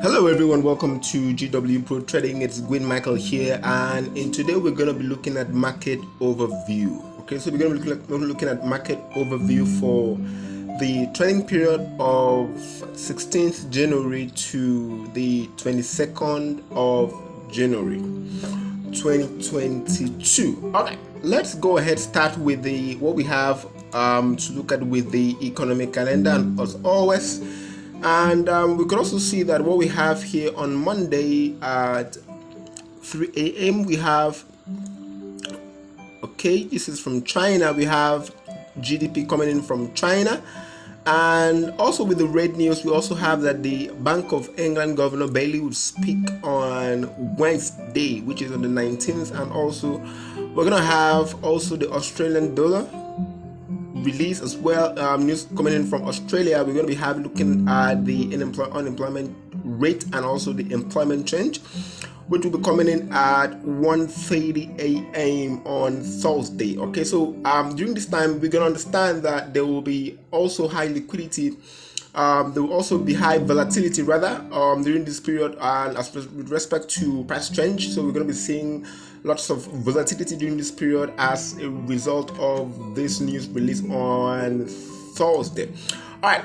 Hello everyone, welcome to GwPro Trading. It's Michael here, and today we're going to be looking at market overview. Okay, so we're going to be looking at market overview for the trading period of 16th January to the 22nd of January 2022. Okay, let's go ahead start with what we have to look at with the economic calendar, and as always. And we can also see that what we have here on Monday at 3 a.m. we have, okay, this is from China. We have GDP coming in from China, and also with the red news, we also have that the Bank of England Governor Bailey will speak on Wednesday, which is on the 19th, and also we're gonna have also the Australian dollar release as well. News coming in from Australia. We're going to be looking at the unemployment rate and also the employment change, which will be coming in at 1:30 a.m. on Thursday. Okay, so during this time we're going to understand that there will be also high liquidity. There will also be high volatility rather during this period, and as with respect to price change. So we're going to be seeing lots of volatility during this period as a result of this news release on Thursday. All right,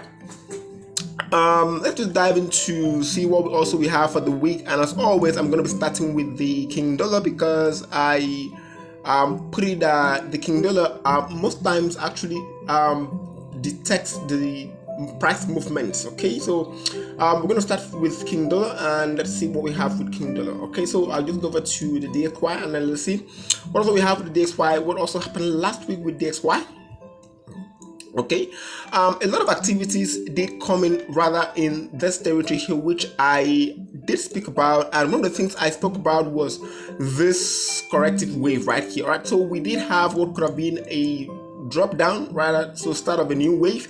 let's just dive into see what also we have for the week. And as always, I'm going to be starting with the King Dollar, because I put it that the King Dollar most times actually detects the price movements. Okay, so we're going to start with King Dollar, and let's see what we have with King Dollar. Okay, so I'll just go over to the DXY and then let's see what also we have with the DXY, what also happened last week with DXY. Okay, a lot of activities did come in rather in this territory here, which I did speak about, and one of the things I spoke about was this corrective wave right here. All right, so we did have what could have been a drop down rather, so start of a new wave,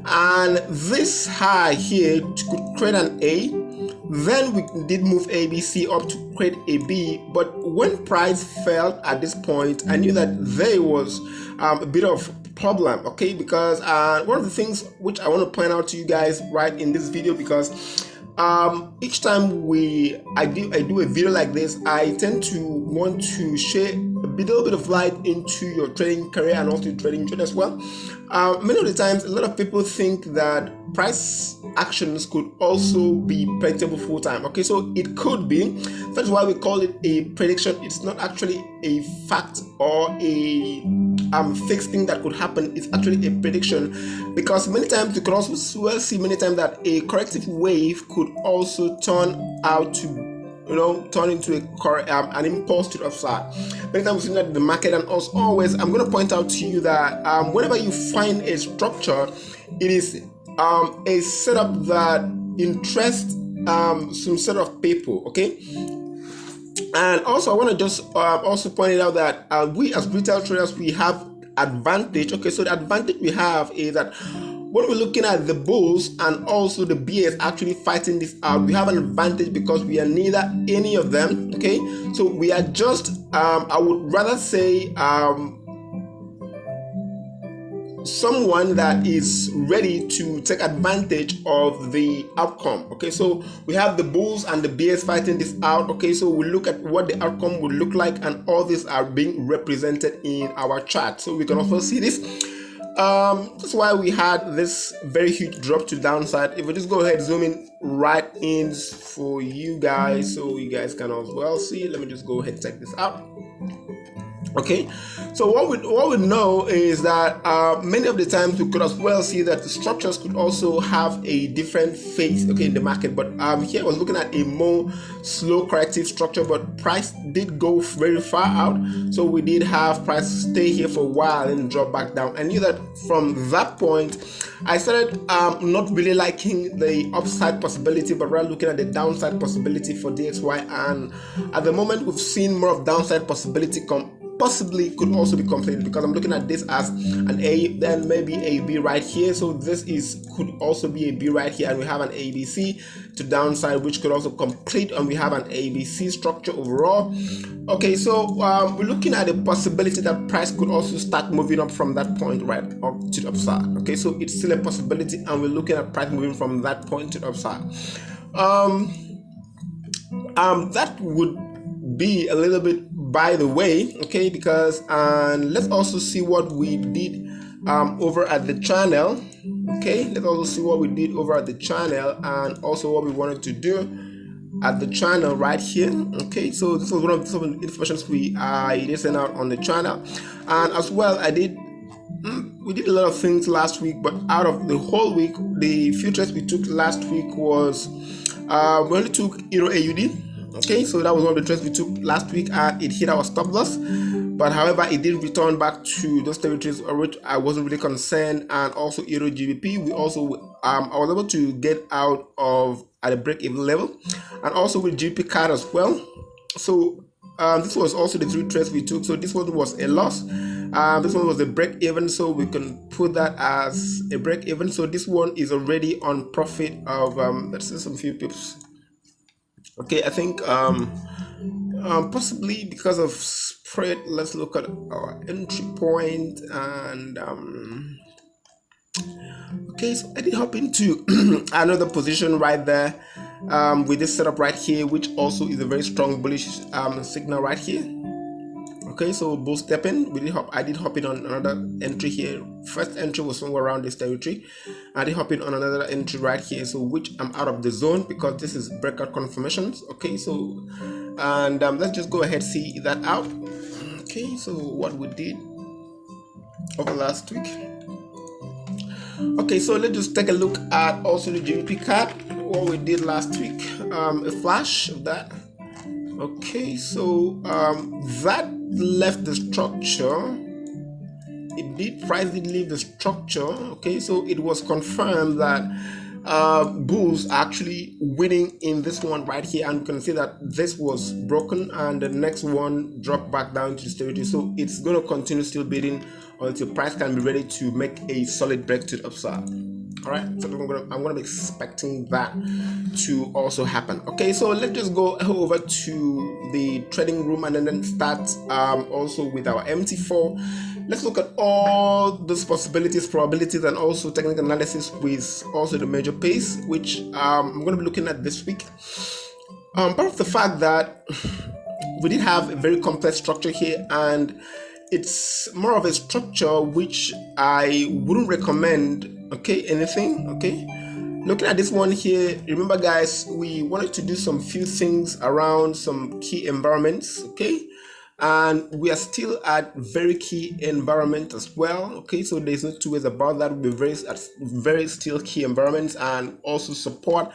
and this high here could create an A. Then we did move ABC up to create a B, but when price fell at this point, I knew that there was a bit of problem. Okay, because one of the things which I want to point out to you guys right in this video, because each time I do a video like this, I tend to want to share a little bit of light into your trading career and also your trading trade as well. Many of the times, a lot of people think that price actions could also be predictable full time. Okay, so it could be. That's why we call it a prediction. It's not actually a fact or a fixed thing that could happen. It's actually a prediction, because many times you can also see many times that a corrective wave could also turn out to turn into an impulse to the upside. Many times we've seen that in the market, and as always, I'm going to point out to you that whenever you find a structure, it is a setup that interests some set of people. Okay, and also I want to just also point it out that we as retail traders, we have advantage. Okay, so the advantage we have is that when we're looking at the bulls and also the bears actually fighting this out, we have an advantage because we are neither any of them. Okay, so we are just I would rather say someone that is ready to take advantage of the outcome. Okay, so we have the bulls and the bears fighting this out. Okay, so we look at what the outcome would look like, and all these are being represented in our chart, so we can also see this. That's why we had this very huge drop to the downside. If we just go ahead, zoom in right in for you guys, so you guys can as well see. Let me just go ahead and check this out. Okay, so what we know is that many of the times we could as well see that the structures could also have a different phase, okay, in the market. But here I was looking at a more slow corrective structure, but price did go very far out. So we did have price stay here for a while and drop back down. I knew that from that point I started not really liking the upside possibility, but rather looking at the downside possibility for DXY. And at the moment we've seen more of downside possibility possibly could also be completed, because I'm looking at this as an A, then maybe a B right here. So this could also be a B right here, and we have an ABC to downside, which could also complete, and we have an ABC structure overall. Okay, so we're looking at the possibility that price could also start moving up from that point right up to the upside. Okay, so it's still a possibility, and we're looking at price moving from that point to the upside. that would be a little bit by the way, okay, because let's also see what we did over at the channel. Okay, let's also see what we did over at the channel and also what we wanted to do at the channel right here. Okay, so this was one of some information I did send out on the channel, and as well we did a lot of things last week, but out of the whole week, the few trades we took last week was we only took Euro AUD. Okay, so that was one of the trades we took last week and it hit our stop loss, but however it did return back to those territories which I wasn't really concerned. And also Euro GBP, we also I was able to get out of at a break-even level, and also with GBPUSD as well. So this was also the three trades we took. So this one was a loss, this one was a break-even, so we can put that as a break-even. So this one is already on profit of let's say some few pips. Okay, I think possibly because of spread. Let's look at our entry point and okay, so I did hop into another position right there with this setup right here, which also is a very strong bullish signal right here. Okay, so bull stepping, I did hop in on another entry here. First entry was somewhere around this territory. I did hop in on another entry right here, so which I'm out of the zone because this is breakout confirmations. Okay, so and let's just go ahead see that out. Okay, so what we did over last week. Okay, so let's just take a look at also the GBPUSD, what we did last week, a flash of that. Okay, so that left the structure. Price did leave the structure. Okay, so it was confirmed that bulls are actually winning in this one right here, and you can see that this was broken and the next one dropped back down to the territory. So it's going to continue still bidding until price can be ready to make a solid break to the upside. All right, so I'm gonna be expecting that to also happen. Okay, so let's just go over to the trading room and then start also with our MT4. Let's look at all those possibilities, probabilities, and also technical analysis with also the major pace, which I'm going to be looking at this week. Part of the fact that we did have a very complex structure here, and it's more of a structure which I wouldn't recommend. Okay, anything. Okay, looking at this one here, remember guys, we wanted to do some few things around some key environments. Okay, and we are still at very key environment as well. Okay, so there's no two ways about that. We're very still key environments, and also support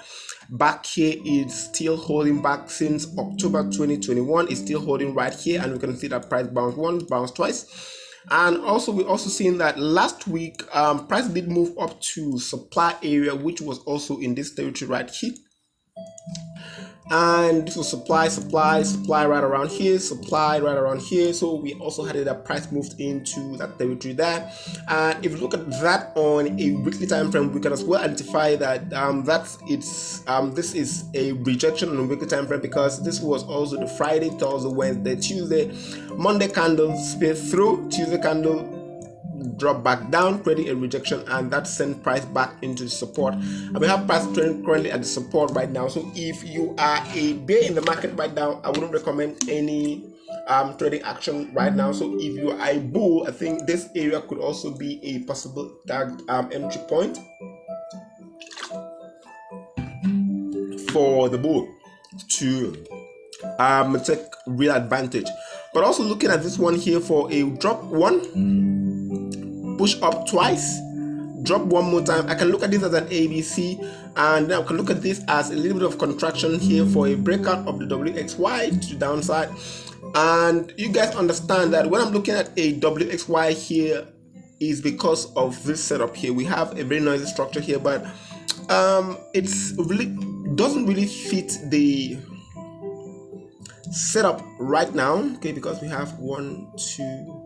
back here is still holding back since October 2021. It's still holding right here, and we can see that price bounced once, bounced twice. And also we're also seeing that last week price did move up to supply area, which was also in this territory right here. And this was supply right around here, supply right around here. So we also had that price moved into that territory there. And if you look at that on a weekly time frame, we can as well identify that this is a rejection on a weekly time frame, because this was also the Friday, Thursday, Wednesday, Tuesday, Monday candle split through, Tuesday candle drop back down, creating a rejection, and that sent price back into support. And we have price trading currently at the support right now. So if you are a bear in the market right now, I wouldn't recommend any trading action right now. So if you are a bull, I think this area could also be a possible entry point for the bull to take real advantage. But also looking at this one here for a drop one, push up twice, drop one more time. I can look at this as an ABC, and then I can look at this as a little bit of contraction here for a breakout of the WXY to the downside. And you guys understand that when I'm looking at a WXY here is because of this setup here. We have a very noisy structure here, but it's really doesn't really fit the setup right now. Okay, because we have one, two,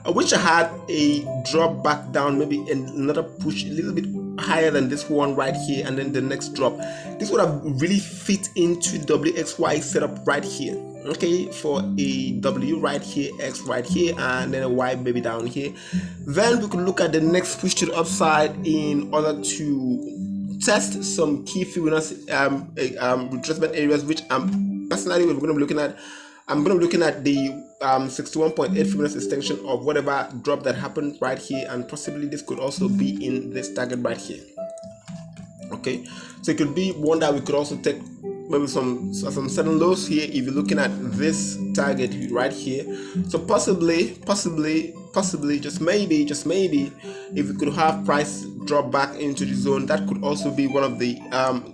I wish I had a drop back down, maybe another push a little bit higher than this one right here, and then the next drop. This would have really fit into WXY setup right here. okay, for a W right here, X right here, and then a Y maybe down here. Then we could look at the next push to the upside in order to test some key Fibonacci retracement areas, which I'm personally we're going to be looking at. I'm going to be looking at the 61.8 Fibonacci extension of whatever drop that happened right here, and possibly this could also be in this target right here. Okay, so it could be one that we could also take maybe some sudden lows here if you're looking at this target right here. So possibly just maybe if we could have price drop back into the zone, that could also be one of the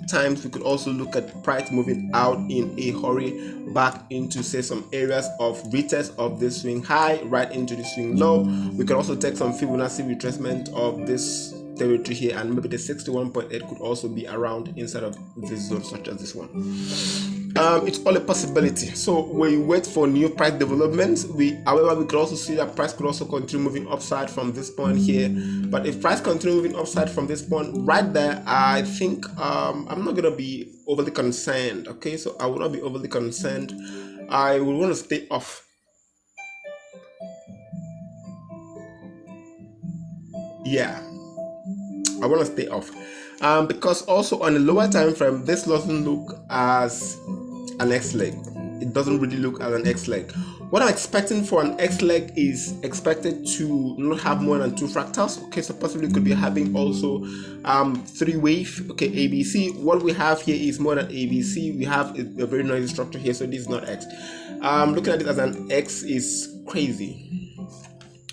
times we could also look at price moving out in a hurry back into, say, some areas of retest of this swing high right into the swing low. We could also take some Fibonacci retracement of this territory here, and maybe the 61.8 could also be around inside of this zone, such as this one. It's all a possibility. So we wait for new price developments. However, we could also see that price could also continue moving upside from this point here. But if price continue moving upside from this point right there, I think I'm not gonna be overly concerned. Okay, so I will not be overly concerned. I will want to stay off. Yeah, I want to stay off, because also on the lower time frame, this doesn't look as an X leg. It doesn't really look as an X leg. What I'm expecting for an X leg is expected to not have more than 2 fractals. Okay, so possibly could be having also 3 wave. Okay, ABC. What we have here is more than ABC. We have a very noisy structure here, so this is not X. Looking at it as an X is crazy.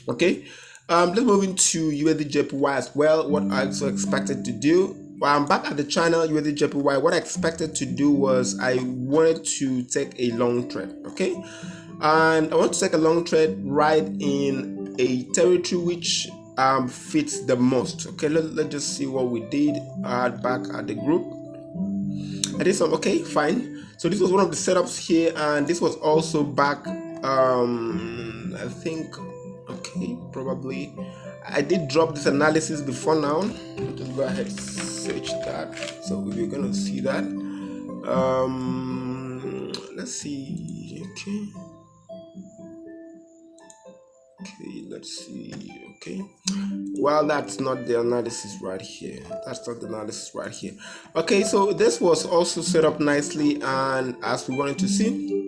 Okay. Let's move into USDJPY as well. What I also expected to do, I'm back at the channel USDJPY. What I expected to do was I wanted to take a long trade, okay, and I want to take a long trade right in a territory which fits the most. Okay, let's just see what we did back at the group. I did some, okay, fine. So this was one of the setups here, and this was also back I think, okay, probably I did drop this analysis before now. Just go ahead, search that, so we're gonna see that. Let's see. Okay, let's see. Okay, well, that's not the analysis right here. That's not the analysis right here. Okay, so this was also set up nicely, and as we wanted to see,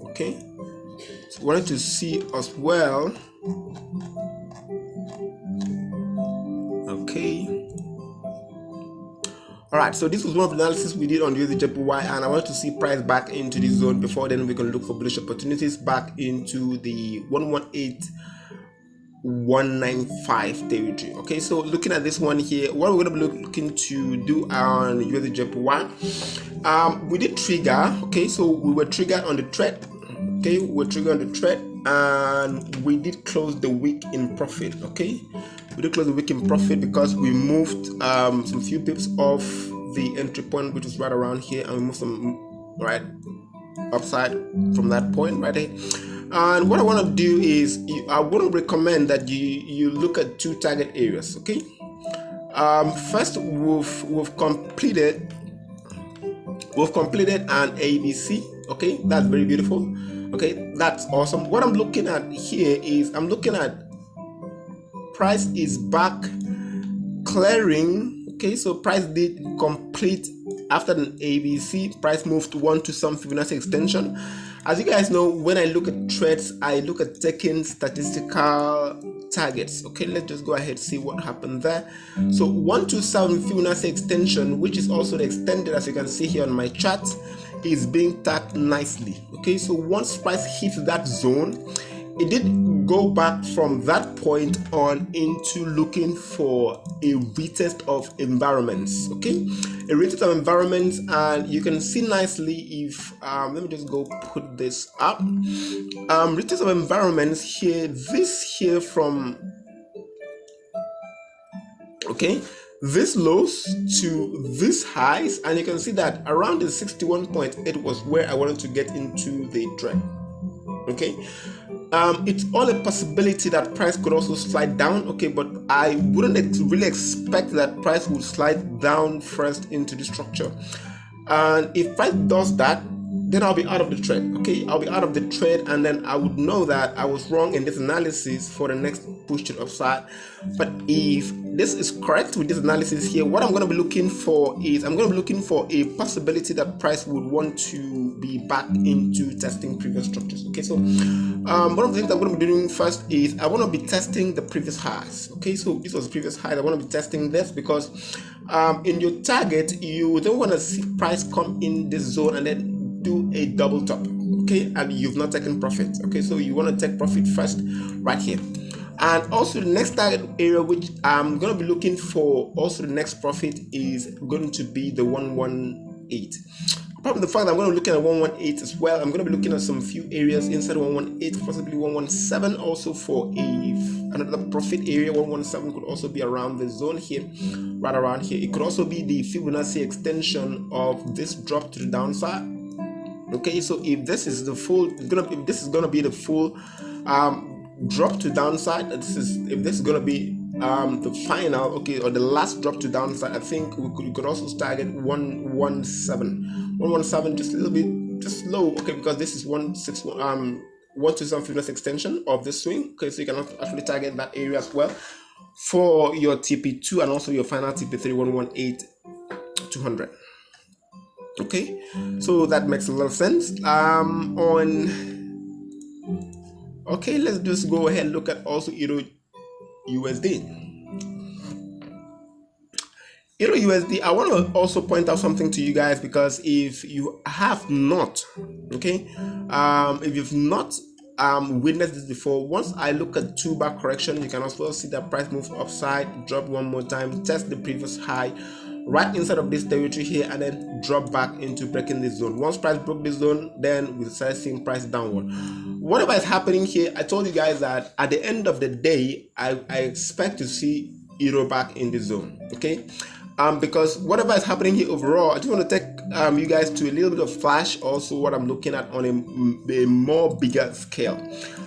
okay, so we wanted to see as well. Okay, all right, so this was one of the analysis we did on USDJPY, and I want to see price back into the zone. Before then, we can look for bullish opportunities back into the 118.195 territory. Okay, so looking at this one here, what we're going to be looking to do on USDJPY, we did trigger. Okay, so we were triggered on the trend. Okay, we're triggered on the trend, and we did close the week in profit. Okay, we did close the week in profit because we moved some few pips off the entry point, which is right around here, and we moved some right upside from that point right there. And what I want to do is I want to recommend that you look at 2 target areas. Okay, first we've completed an ABC. Okay, that's very beautiful. Okay, that's awesome. What I'm looking at here is I'm looking at price is back clearing. Okay, so price did complete after an ABC. Price moved 1 to some Fibonacci extension. As you guys know, when I look at trades, I look at taking statistical targets. Okay, let's just go ahead and see what happened there. So 127 Fibonacci extension, which is also the extended, as you can see here on my chart, is being tagged nicely. Okay, so once price hits that zone, it did go back from that point on into looking for a retest of environments. Okay, a retest of environments, and you can see nicely if let me just go put this up. Retest of environments here, this here from, okay, this lows to this highs, and you can see that around the 61.8 was where I wanted to get into the trend. Okay, it's all a possibility that price could also slide down. Okay, but I wouldn't really expect that price would slide down first into the structure. And if price does that, then I'll be out of the trade. Okay, I'll be out of the trade, and then I would know that I was wrong in this analysis for the next push to the upside. But if this is correct with this analysis here, what I'm going to be looking for is I'm going to be looking for a possibility that price would want to be back into testing previous structures. Okay, so one of the things I'm going to be doing first is I want to be testing the previous highs. Okay, so this was the previous high. I want to be testing this because in your target, you don't want to see price come in this zone and then do a double top, okay, and you've not taken profit. Okay, so you want to take profit first right here. And also the next target area which I'm going to be looking for, also the next profit, is going to be the 118. Apart from the fact that I'm going to be looking at 118 as well, I'm going to be looking at some few areas inside 118, possibly 117 also for another profit area. 117 could also be around the zone here, right around here. It could also be the Fibonacci extension of this drop to the downside. Okay, so if this is the full, this is gonna be the full drop to downside. If this is gonna be the final, okay, or the last drop to downside, I think we could also target 117. 117 just a little bit, just low, okay, because this is 161 127 Fibonacci extension of the swing. Okay, so you can actually target that area as well for your TP2 and also your final TP3 118 200. Okay, so that makes a lot of sense. Okay, let's just go ahead and look at also EURUSD. EURUSD, I want to also point out something to you guys, because if you have not, okay, if you've not witnessed this before, once I look at 2-bar correction, you can also see that price move upside, drop one more time, test the previous high right inside of this territory here, and then drop back into breaking this zone. Once price broke this zone, then we start seeing price downward. Whatever is happening here, I told you guys that at the end of the day, I expect to see euro back in this zone. Okay, because whatever is happening here overall, I just want to take you guys to a little bit of flash also what I'm looking at on a more bigger scale.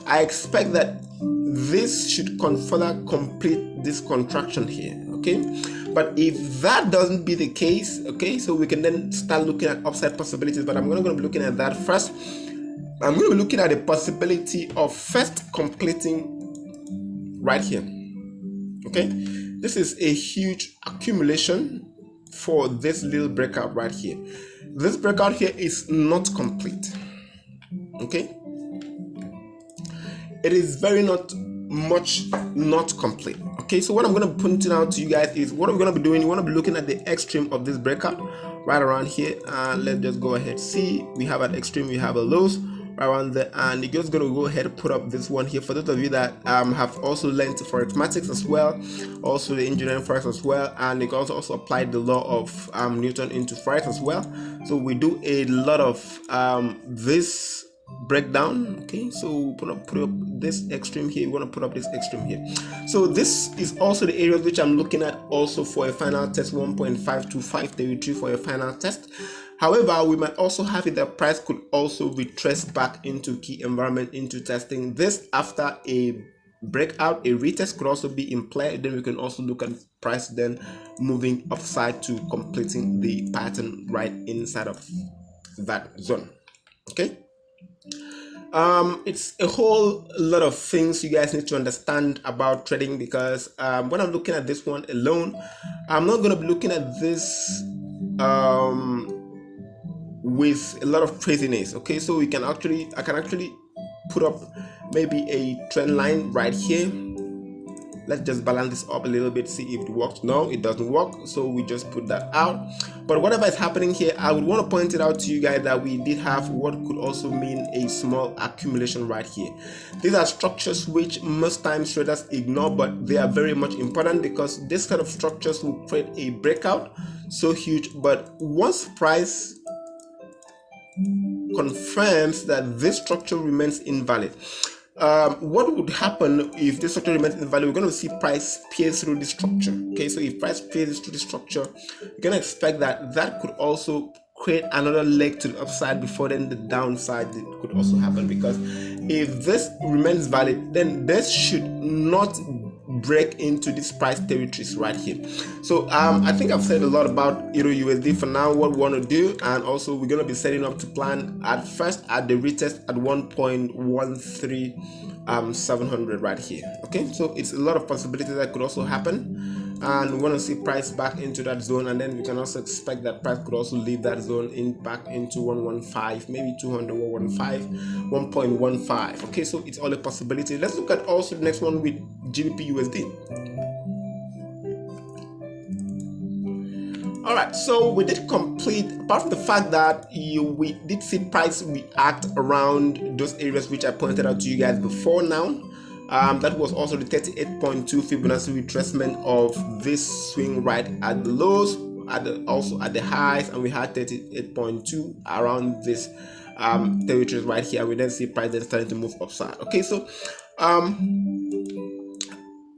I expect that this should further complete this contraction here. Okay, but if that doesn't be the case, okay, so we can then start looking at upside possibilities. But I'm not going to be looking at that first. I'm going to be looking at the possibility of first completing right here. Okay, this is a huge accumulation for this little breakout right here. This breakout here is not complete. Okay, it is very not complete. Okay, so what I'm going to point out to you guys is what I'm going to be doing. You want to be looking at the extreme of this breakout right around here. Let's just go ahead, see, we have an extreme, we have a lows right around there, and you're just going to go ahead and put up this one here. For those of you that have also learned forex mathematics as well, also the engineering forex as well, and you can also apply the law of Newton into forex as well. So we do a lot of this breakdown. Okay, so put up this extreme here, we want to put up this extreme here. So this is also the areas which I'm looking at also for a final test, 1.525 territory for a final test. However, we might also have it that price could also retrace back into key environment into testing this after a breakout. A retest could also be in play. Then we can also look at price then moving upside to completing the pattern right inside of that zone. Okay, it's a whole lot of things you guys need to understand about trading, because when I'm looking at this one alone, I'm not going to be looking at this with a lot of craziness. Okay, so I can actually put up maybe a trend line right here. Let's just balance this up a little bit, see if it works. No, it doesn't work, so we just put that out. But whatever is happening here, I would want to point it out to you guys that we did have what could also mean a small accumulation right here. These are structures which most times traders ignore, but they are very much important, because this kind of structures will create a breakout so huge. But once price confirms that this structure remains invalid, what would happen if this structure remains invalid? We're going to see price pierce through the structure. Okay, so if price pierces through the structure, you're going to expect that could also create another leg to the upside before then the downside could also happen, because if this remains valid, then this should not break into these price territories right here. So I think I've said a lot about EURUSD for now, what we want to do, and also we're going to be setting up to plan at first at the retest at 1.13700 right here. Okay, so it's a lot of possibilities that could also happen, and we want to see price back into that zone, and then we can also expect that price could also leave that zone in back into 115, maybe 200, 1.15. Okay, so it's all a possibility. Let's look at also the next one with GBPUSD. All right, so we did complete, apart from the fact that we did see price react around those areas which I pointed out to you guys before now. That was also the 38.2 Fibonacci retracement of this swing right at the lows, also at the highs, and we had 38.2 around this territories right here. We then see price then starting to move upside. Okay, so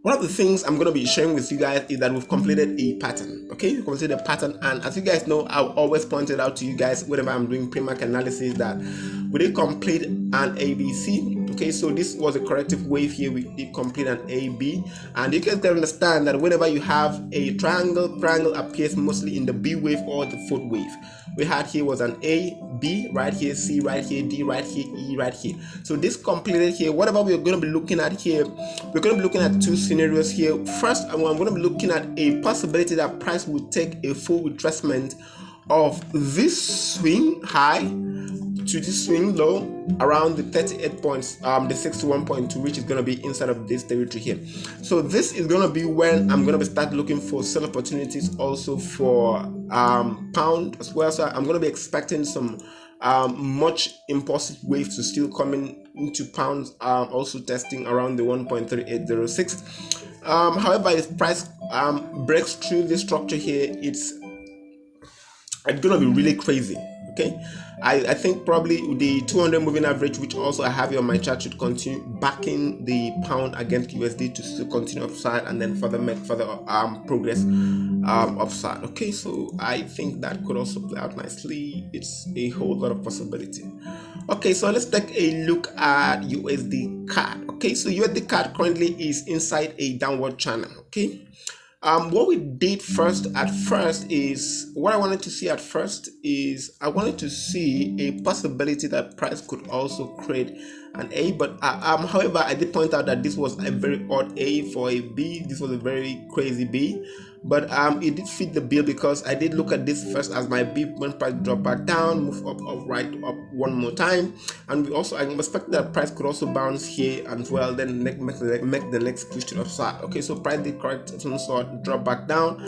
one of the things I'm going to be sharing with you guys is that we've completed a pattern. Okay, we completed a pattern, and as you guys know, I've always pointed out to you guys whenever I'm doing pre-market analysis that we did complete an ABC. Okay, so this was a corrective wave here. We did complete an AB, and you guys can understand that whenever you have a triangle appears mostly in the B wave or the foot wave. We had here was an A, B right here, C right here, D right here, E right here. So this completed here. Whatever we're going to be looking at here, we're going to be looking at two scenarios here. First, I'm going to be looking at a possibility that price will take a full retracement of this swing high to this swing low around the 38 points, the 61.2, which is going to be inside of this territory here. So this is going to be when I'm going to start looking for sell opportunities also for pound as well. So I'm going to be expecting some much impulsive waves to still coming into pounds, also testing around the 1.3806. However, if price breaks through this structure here, it's gonna be really crazy. Okay, I think probably the 200 moving average, which also I have here on my chart, should continue backing the pound against USD to still continue upside and then further make further progress upside. Okay, so I think that could also play out nicely. It's a whole lot of possibility. Okay, so let's take a look at USDCAD. Okay, so USDCAD currently is inside a downward channel. Okay, what we did at first is what I wanted to see at first is I wanted to see a possibility that price could also create an A, but however, I did point out that this was a very odd A for a B. This was a very crazy B, but it did fit the bill because I did look at this first as my B when price drop back down, move up right up one more time, and we also I expect that price could also bounce here as well, then make the next push to the upside. Okay, so price did correct some sort, drop back down,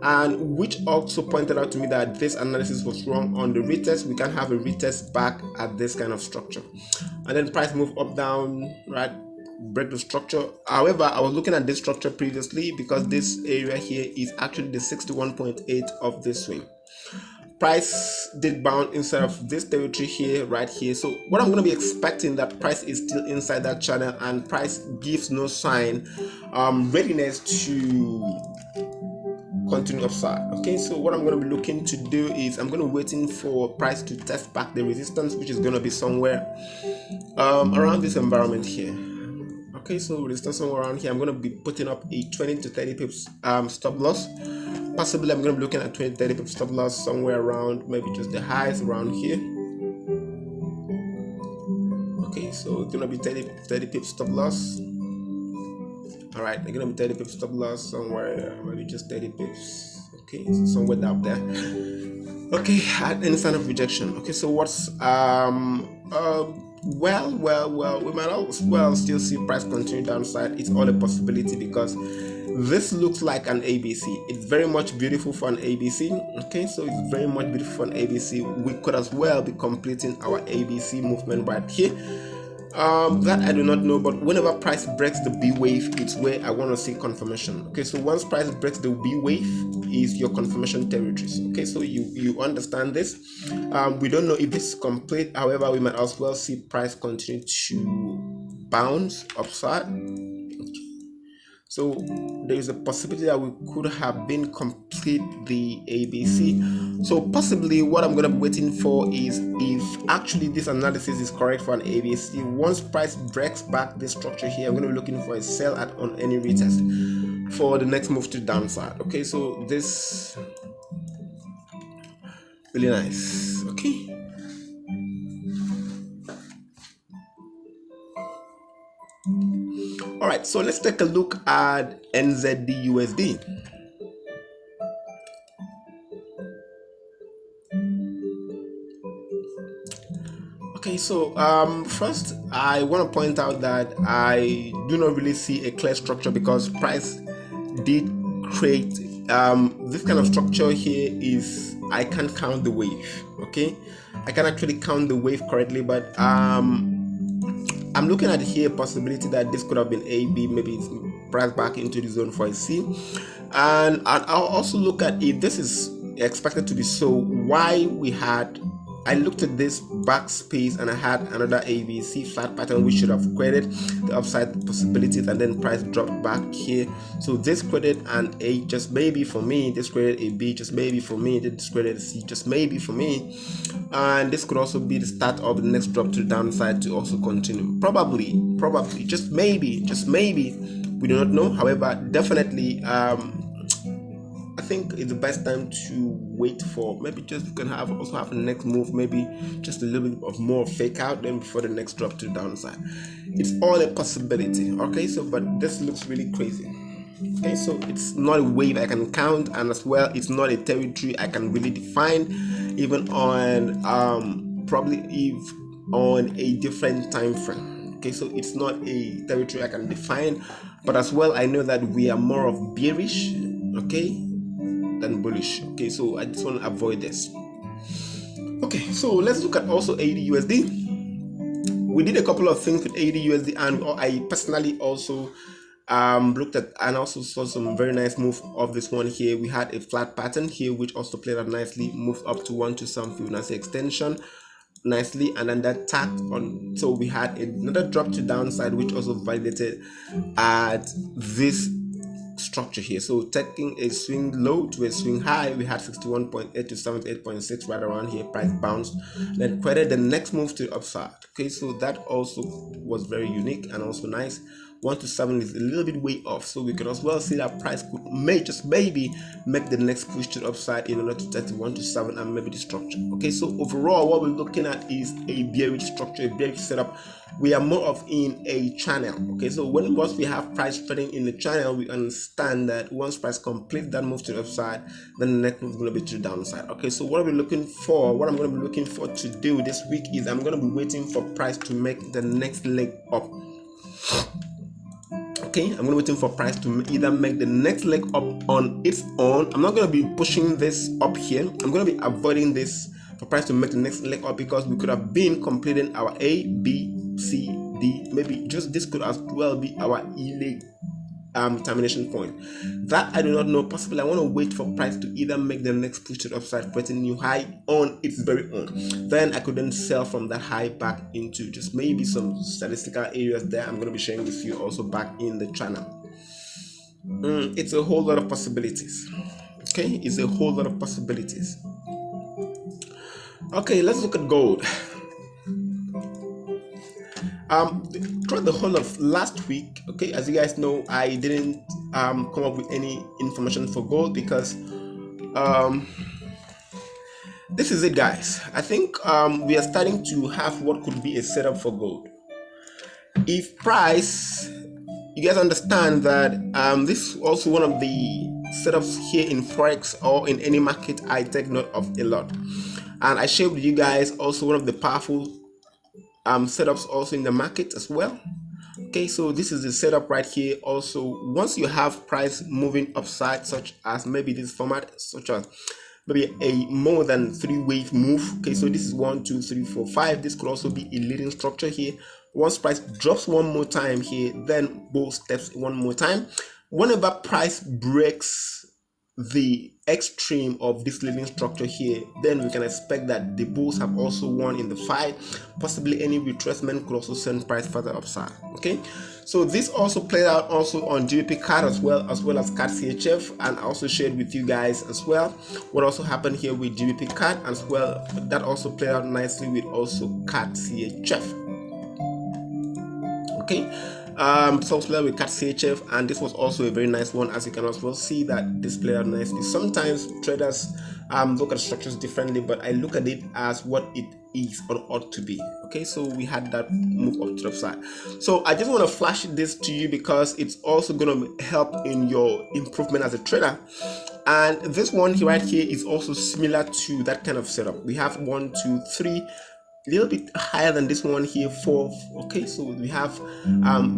and which also pointed out to me that this analysis was wrong on the retest. We can have a retest back at this kind of structure, and then price move up down, right, break the structure. However, I was looking at this structure previously because this area here is actually the 61.8 of this swing. Price did bounce inside of this territory here, right here. So what I'm going to be expecting that price is still inside that channel and price gives no sign readiness to continue upside. Okay, so what I'm going to be looking to do is I'm going to waiting for price to test back the resistance, which is going to be somewhere around this environment here. Okay, so resistance somewhere around here. I'm going to be putting up a 20 to 30 pips stop loss. Possibly I'm going to be looking at 20 to 30 pips stop loss somewhere around maybe just the highs around here. Okay, so it's going to be 30 pips stop loss. All right, they're gonna be 30 pips stop loss somewhere, maybe just 30 pips. Okay, so somewhere down there. Okay, at any sign of rejection. Okay, so what's well, we might as well still see price continue downside. It's all a possibility because this looks like an ABC. It's very much beautiful for an ABC. Okay, so it's very much beautiful for an ABC. We could as well be completing our ABC movement right here. That I do not know, but whenever price breaks the B wave, it's where I want to see confirmation. Okay, so once price breaks the B wave is your confirmation territories. Okay, so you understand this. We don't know if this is complete, however, we might as well see price continue to bounce upside. Okay. So there is a possibility that we could have been complete the ABC. So possibly what I'm going to be waiting for is if actually this analysis is correct for an ABC. Once price breaks back this structure here, I'm going to be looking for a sell at on any retest for the next move to downside. Okay, so this really nice. Okay. All right, so let's take a look at Nzd USD. Okay, so first I want to point out that I do not really see a clear structure because price did create this kind of structure here. Is I can't count the wave. Okay, I can actually count the wave correctly, but I'm looking at here possibility that this could have been A, B, maybe it's priced back into the zone for a C, and I'll also look at if this is expected to be so, why we had, I looked at this backspace and I had another ABC flat pattern which should have created the upside possibilities, and then price dropped back here. So this created an A just maybe for me, this created a B just maybe for me, this created a C just maybe for me, and this could also be the start of the next drop to the downside to also continue. Probably just maybe, we do not know. However, definitely I think it's the best time to wait for, maybe just we can also have the next move, maybe just a little bit of more fake out then before the next drop to the downside. It's all a possibility. Okay, so but this looks really crazy. Okay, so it's not a wave I can count, and as well it's not a territory I can really define, even on probably if on a different time frame. Okay, so it's not a territory I can define, but as well I know that we are more of bearish, okay, than bullish. Okay, so I just want to avoid this. Okay, so let's look at also AUDUSD. We did a couple of things with AUDUSD, and I personally also looked at and also saw some very nice move of this one here. We had a flat pattern here which also played out nicely, moved up to 127 Fibonacci extension nicely, and then that tacked on. So we had another drop to downside which also validated at this structure here. So taking a swing low to a swing high, we had 61.8 to 78.6 right around here. Price bounced, then created the next move to the upside. Okay, so that also was very unique and also nice. 127 is a little bit way off, so we could as well see that price could just maybe make the next push to the upside in order to test 127 and maybe the structure. Okay, so overall what we're looking at is a bearish structure, a bearish setup. We are more of in a channel. Okay, so once we have price trading in the channel, we understand that once price completes that move to the upside, then the next move is going to be to the downside. Okay, so what I'm looking for, what I'm going to be looking for to do this week is I'm going to be waiting for price to make the next leg up. Okay, I'm waiting for price to either make the next leg up on its own. I'm not going to be pushing this up here. I'm going to be avoiding this for price to make the next leg up, because we could have been completing our A, B, C, D. Maybe just this could as well be our E leg termination point. That I do not know. Possibly I want to wait for price to either make the next push to the upside, creating new high on its very own. Then I could then sell from that high back into just maybe some statistical areas there. I'm going to be sharing with you also back in the channel. It's a whole lot of possibilities. Okay, it's a whole lot of possibilities. Okay, let's look at gold. Throughout the whole of last week, okay, as you guys know, I didn't come up with any information for gold because this is it, guys. I think we are starting to have what could be a setup for gold. If price, you guys understand that this is also one of the setups here in Forex or in any market I take note of a lot, and I shared with you guys also one of the powerful setups also in the market as well. Okay, so this is the setup right here. Also, once you have price moving upside, such as maybe this format, such as maybe a more than 3 wave move. Okay, so this is 1, 2, 3, 4, 5. This could also be a leading structure here. Once price drops one more time here, then both steps one more time. Whenever price breaks the extreme of this leading structure here, then we can expect that the bulls have also won in the fight. Possibly any retracement could also send price further upside. Okay, so this also played out also on GBPUSD as well as CAD CHF, and I also shared with you guys as well what also happened here with GBPUSD as well. That also played out nicely with also CAD CHF. Okay, so played with CAD CHF, and this was also a very nice one. As you can also see that this played out nicely. Sometimes traders look at structures differently, but I look at it as what it is or ought to be. Okay, so we had that move up to the side. So I just want to flash this to you because it's also going to help in your improvement as a trader. And this one here right here is also similar to that kind of setup. We have 1, 2, 3, a little bit higher than this one here, 4. Okay, so we have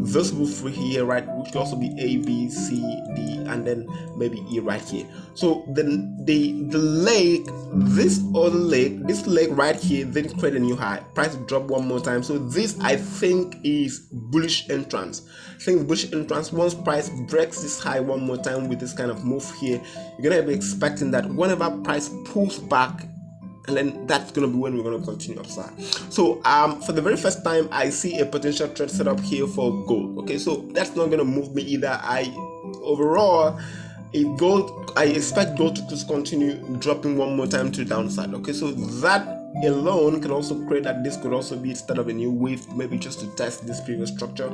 this roof here, right, which could also be A, B, C, D, and then maybe E right here. So then the leg, this other leg, this leg right here, then create a new high. Price drop one more time. So this I think is bullish entrance. I think bullish entrance. Once price breaks this high one more time with this kind of move here, you're gonna be expecting that whenever price pulls back, and then that's going to be when we're going to continue upside. So for the very first time, I see a potential trade setup here for gold. Okay, so that's not going to move me either. Overall, if gold, I expect gold to just continue dropping one more time to the downside. Okay, so that alone can also create that this could also be instead of a new wave, maybe just to test this previous structure.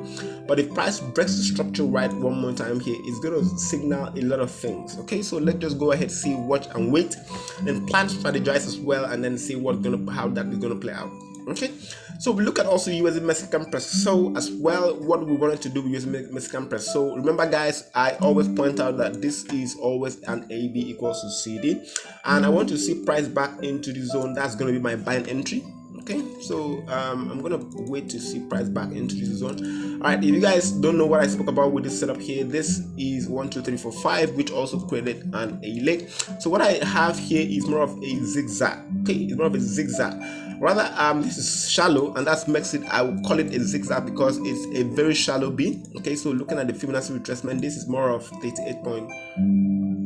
But if price breaks the structure right one more time here, it's going to signal a lot of things. Okay, so let's just go ahead, see, watch and wait, then plan, strategize as well, and then see how that is going to play out. Okay, so we look at also USD Mexican peso as well. What we wanted to do with USD Mexican peso, remember guys, I always point out that this is always an AB equals to CD, and I want to see price back into the zone. That's going to be my buying entry. Okay, so I'm gonna wait to see price back into the zone. All right, if you guys don't know what I spoke about with this setup here, this is 1, 2, 3, 4, 5, which also created an A leg. So what I have here is more of a zigzag. Okay, it's more of a zigzag. Rather, this is shallow, and that makes it, I would call it a zigzag because it's a very shallow B. Okay, so looking at the Fibonacci retracement, this is more of 38 point.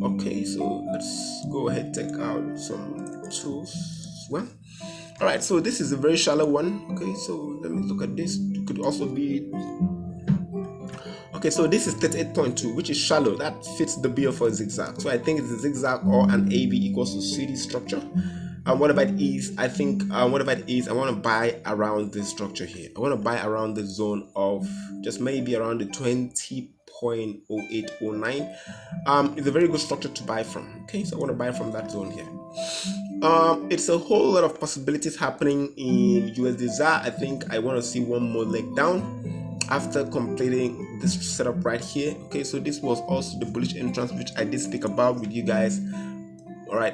Okay, so let's go ahead, take out some tools as well. All right, so this is a very shallow one. Okay, so let me look at this. It could also be, okay, so this is 38.2, which is shallow. That fits the bill for a zigzag. So I think it's a zigzag or an AB equals to CD structure. And whatever it is, I think whatever it is, I want to buy around this structure here. I want to buy around the zone of just maybe around the 20.0809. It's a very good structure to buy from. Okay, so I want to buy from that zone here. It's a whole lot of possibilities happening in USDZAR. I think I want to see one more leg down after completing this setup right here. Okay, so this was also the bullish entrance, which I did speak about with you guys. All right.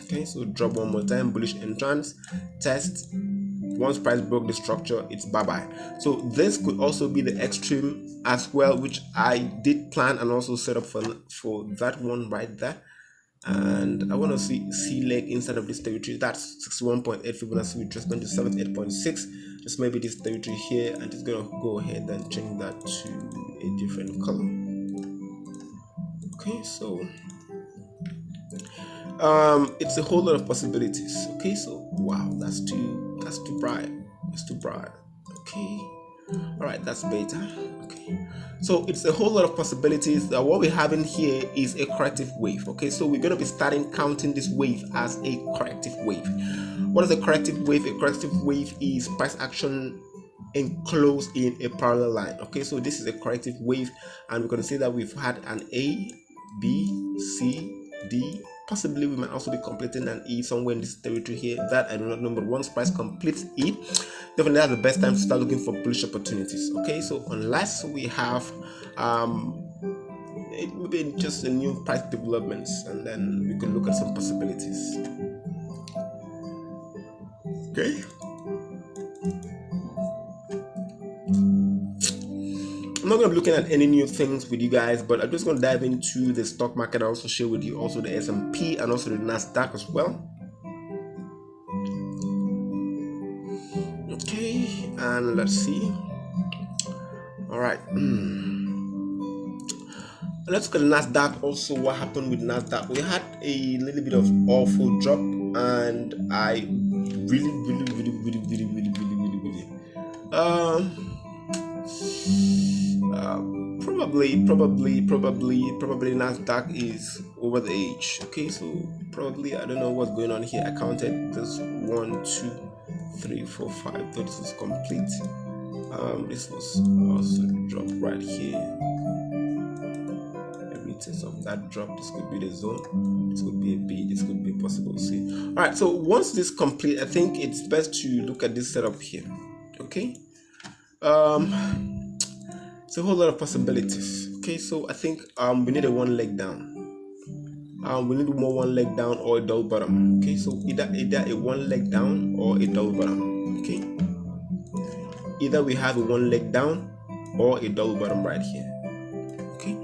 Okay, so drop one more time, bullish entrance, test. Once price broke the structure, it's bye-bye. So this could also be the extreme as well, which I did plan and also set up for that one right there. And I want to see C leg inside of this territory. That's 61.8 Fibonacci retracement to 78.6. Just maybe this territory here. I'm just gonna go ahead and change that to a different color. Okay, so it's a whole lot of possibilities. Okay, so wow, that's too bright. It's too bright. Okay, all right, that's beta. Okay, so it's a whole lot of possibilities. What we're having here is a corrective wave. Okay, so we're going to be starting counting this wave as a corrective wave. What is a corrective wave? A corrective wave is price action enclosed in a parallel line. Okay, so this is a corrective wave, and we're going to see that we've had an A, B, C, D. Possibly we might also be completing an E somewhere in this territory here. That I do not know, but once price completes E, definitely that's the best time to start looking for bullish opportunities. Okay, so unless we have it will be just a new price developments, and then we can look at some possibilities. Okay. I'm not going to be looking at any new things with you guys, but I'm just going to dive into the stock market. I also share with you also the S&P and also the NASDAQ as well. Okay, and let's see. All right. Let's look at NASDAQ also. What happened with NASDAQ? We had a little bit of awful drop, and I really probably NASDAQ is over the edge. Okay, so probably I don't know what's going on here. I counted this 1, 2, 3, 4, 5. So this was complete. This was also drop right here. Of that drop, this could be the zone, this could be a B, this could be a possible C. All right, so once this complete, I think it's best to look at this setup here. Okay, it's a whole lot of possibilities. Okay, so I think we need a one leg down. We need more one leg down or a double bottom. Okay, so either a one leg down or a double bottom. Okay, either we have a one leg down or a double bottom right here. Okay,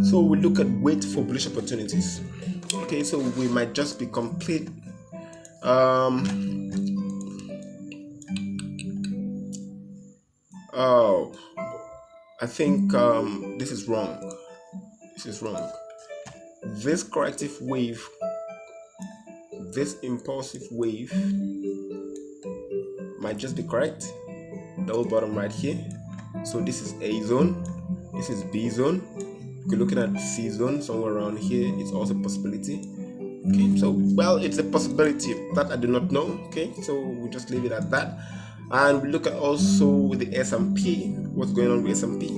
so we look at wait for bullish opportunities. Okay, so we might just be complete. Oh, I think this is wrong. This is wrong. This corrective wave, this impulsive wave might just be correct. Double bottom right here. So this is A zone, this is B zone. If you're looking at C zone somewhere around here, it's also a possibility. Okay, so well, it's a possibility that I do not know. Okay, so we just leave it at that, and we look at also the S&P. What's going on with S&P?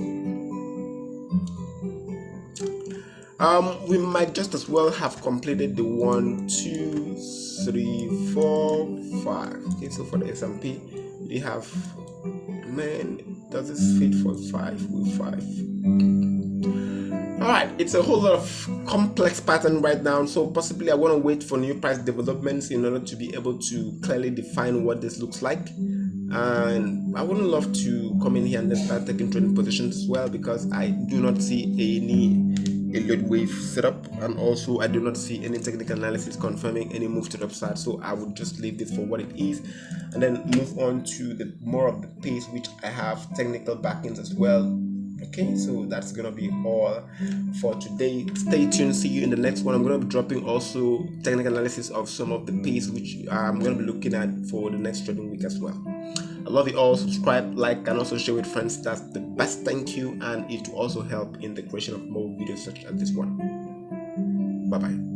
We might just as well have completed the 1, 2, 3, 4, 5. Okay, so for the S&P, we have, man, does this fit for 5 with 5? Alright, it's a whole lot of complex pattern right now, so possibly I want to wait for new price developments in order to be able to clearly define what this looks like. And I would love to come in here and then start taking trading positions as well, because I do not see any Elliott wave setup, and also I do not see any technical analysis confirming any move to the upside. So I would just leave this for what it is and then move on to the more of the pace, which I have technical backings as well. Okay, so that's gonna be all for today. Stay tuned, see you in the next one. I'm gonna be dropping also technical analysis of some of the pace which I'm gonna be looking at for the next trading week as well. I love you all. Subscribe, like, and also share with friends. That's the best. Thank you, and it will also help in the creation of more videos such as this one. Bye bye.